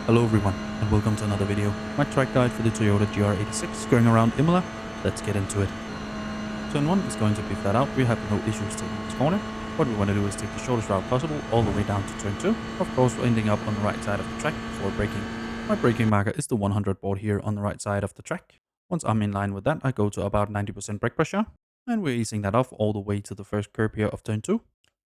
Hello everyone, and welcome to another video. My track guide for the Toyota GR86 going around Imola. Let's get into it. Turn 1 is going to be flat out. We have no issues taking this corner. What we want to do is take the shortest route possible all the way down to turn 2. Of course, we're ending up on the right side of the track before braking. My braking marker is the 100 board here on the right side of the track. Once I'm in line with that, I go to about 90% brake pressure, and we're easing that off all the way to the first curb here of turn 2.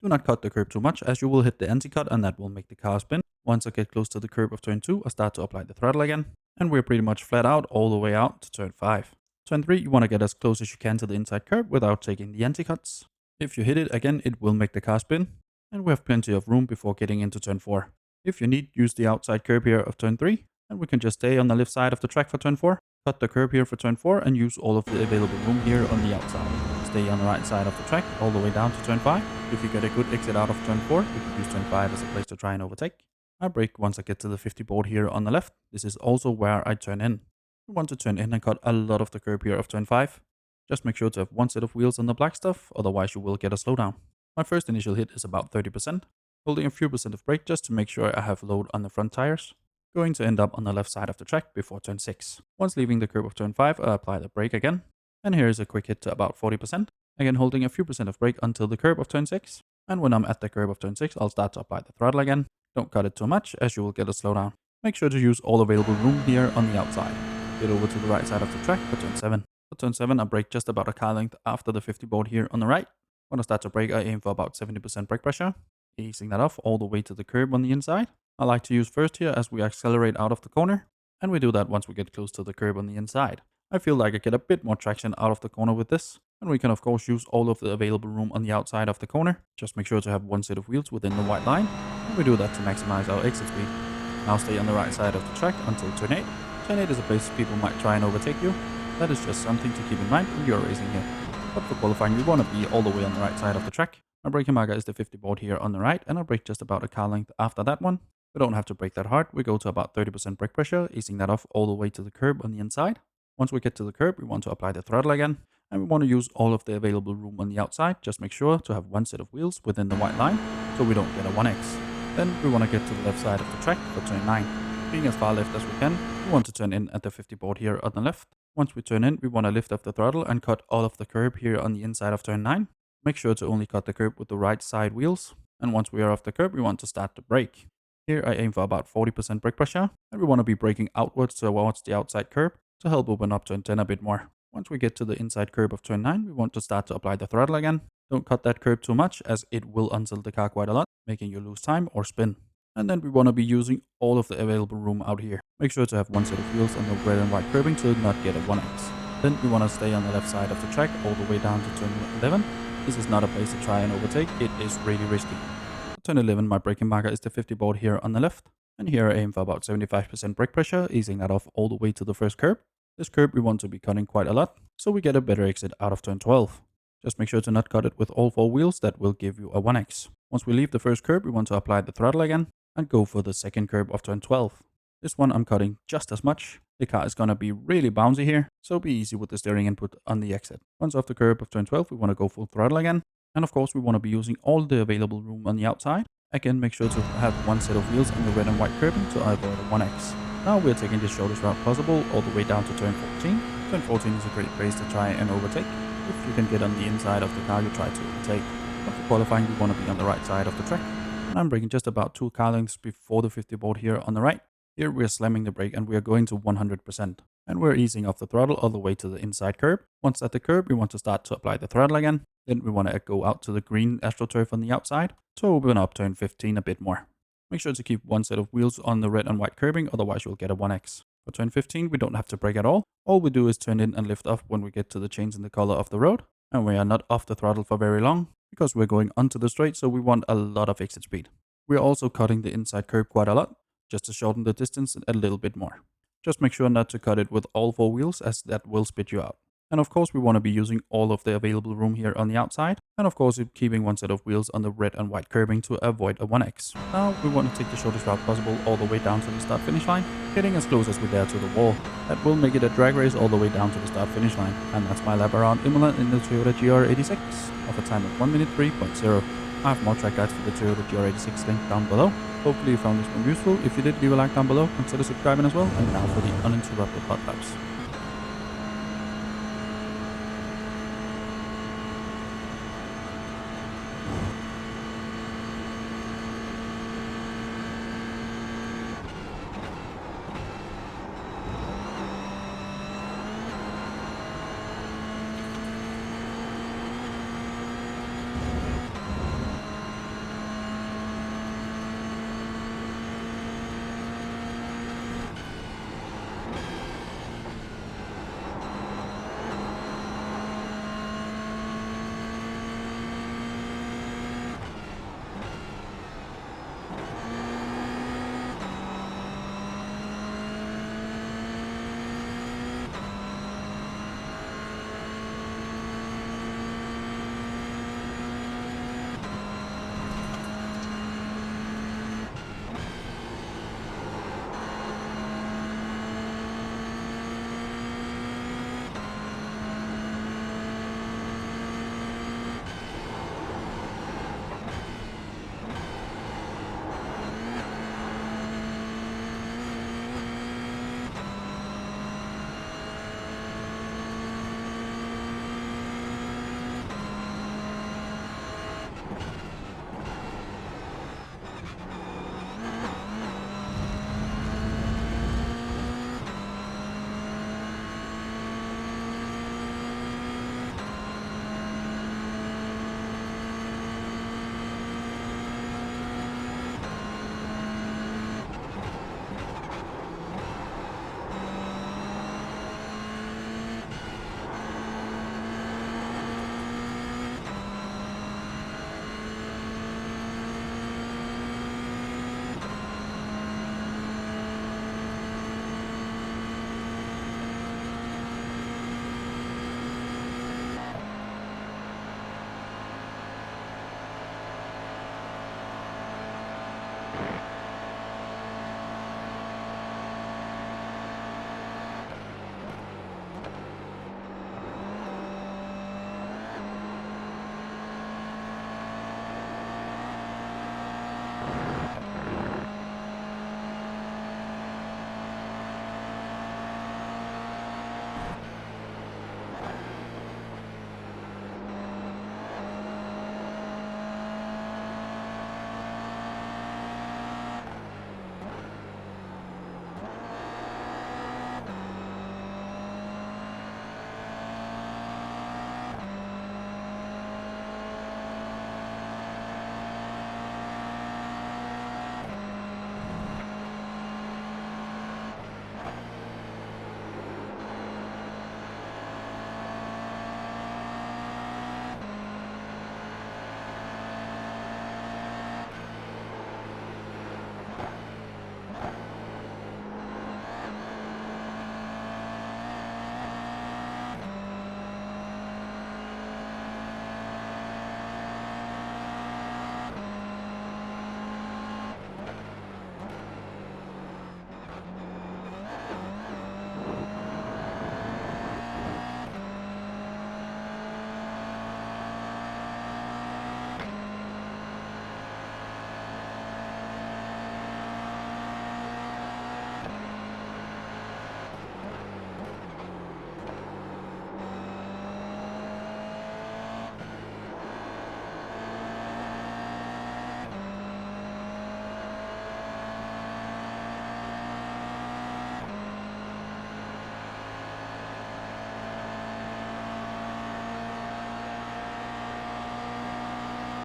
Do not cut the curb too much, as you will hit the anti-cut and that will make the car spin. Once I get close to the curb of turn 2, I start to apply the throttle again, and we're pretty much flat out all the way out to turn 5. Turn 3, you want to get as close as you can to the inside curb without taking the anti-cuts. If you hit it again, it will make the car spin, and we have plenty of room before getting into turn 4. If you need, use the outside curb here of turn 3, and we can just stay on the left side of the track for turn 4. Cut the curb here for turn 4 and use all of the available room here on the outside. Stay on the right side of the track all the way down to turn 5. If you get a good exit out of turn 4, you can use turn 5 as a place to try and overtake. I brake once I get to the 50 board here on the left. This is also where I turn in. We want to turn in and cut a lot of the curb here of turn 5. Just make sure to have one set of wheels on the black stuff, otherwise you will get a slowdown. My first initial hit is about 30%, holding a few percent of brake just to make sure I have load on the front tires. Going to end up on the left side of the track before turn 6. Once leaving the curb of turn 5, I apply the brake again. And here is a quick hit to about 40%. Again holding a few percent of brake until the curb of turn 6. And when I'm at the curb of turn 6, I'll start to apply the throttle again. Don't cut it too much, as you will get a slowdown. Make sure to use all available room here on the outside. Get over to the right side of the track for turn 7. For turn 7, I brake just about a car length after the 50 board here on the right. When I start to brake, I aim for about 70% brake pressure, easing that off all the way to the curb on the inside. I like to use first here as we accelerate out of the corner, and we do that once we get close to the curb on the inside. I feel like I get a bit more traction out of the corner with this, and we can of course use all of the available room on the outside of the corner. Just make sure to have one set of wheels within the white line, and we do that to maximize our exit speed. Now stay on the right side of the track until turn 8. Turn 8 is a place people might try and overtake you. That is just something to keep in mind when you're racing here. But for qualifying, you want to be all the way on the right side of the track. My braking marker is the 50 board here on the right, and I brake just about a car length after that one. We don't have to brake that hard. We go to about 30% brake pressure, easing that off all the way to the curb on the inside. Once we get to the curb, we want to apply the throttle again, and we want to use all of the available room on the outside. Just make sure to have one set of wheels within the white line, so we don't get a 1x. Then we want to get to the left side of the track for turn 9. Being as far left as we can, we want to turn in at the 50 board here on the left. Once we turn in, we want to lift off the throttle and cut all of the curb here on the inside of turn 9. Make sure to only cut the curb with the right side wheels, and once we are off the curb, we want to start to brake. Here I aim for about 40% brake pressure, and we want to be braking outwards towards the outside curb to help open up turn 10 a bit more. Once we get to the inside curb of turn 9, we want to start to apply the throttle again. Don't cut that curb too much, as it will untilt the car quite a lot, making you lose time or spin. And then we want to be using all of the available room out here. Make sure to have one set of wheels on the red and white curbing to not get a 1x. Then we want to stay on the left side of the track all the way down to turn 11. This is not a place to try and overtake, it is really risky. For turn 11, my braking marker is the 50 board here on the left. And here I aim for about 75% brake pressure, easing that off all the way to the first curb. This curb we want to be cutting quite a lot, so we get a better exit out of turn 12. Just make sure to not cut it with all 4 wheels, that will give you a 1x. Once we leave the first curb, we want to apply the throttle again and go for the second curb of turn 12. This one I'm cutting just as much. The car is gonna be really bouncy here, so be easy with the steering input on the exit. Once off the curb of turn 12, we want to go full throttle again. And of course we want to be using all the available room on the outside. Again, make sure to have one set of wheels on the red and white curbing to avoid a 1x. Now we're taking the shortest route possible all the way down to turn 14. Turn 14 is a great place to try and overtake. If you can get on the inside of the car, you try to overtake. But for qualifying, you want to be on the right side of the track. And I'm braking just about 2 car lengths before the 50 board here on the right. Here we are slamming the brake and we are going to 100%. And we're easing off the throttle all the way to the inside curb. Once at the curb, we want to start to apply the throttle again. Then we want to go out to the green AstroTurf on the outside to open up turn 15 a bit more. Make sure to keep one set of wheels on the red and white curbing, otherwise you'll get a 1x. For turn 15, we don't have to brake at all. All we do is turn in and lift off when we get to the change in the color of the road. And we are not off the throttle for very long, because we're going onto the straight, so we want a lot of exit speed. We are also cutting the inside curb quite a lot, just to shorten the distance a little bit more. Just make sure not to cut it with all 4 wheels, as that will spit you out. And of course we want to be using all of the available room here on the outside, and of course keeping one set of wheels on the red and white curbing to avoid a 1x. Now we want to take the shortest route possible all the way down to the start finish line, getting as close as we dare to the wall. That will make it a drag race all the way down to the start finish line, and that's my lap around Imola in the Toyota GR86 of a time of 1 minute 3.0. I have more track guides for the Toyota GR86 linked down below. Hopefully you found this one useful. If you did, leave a like down below, consider subscribing as well, and now for the uninterrupted hot laps.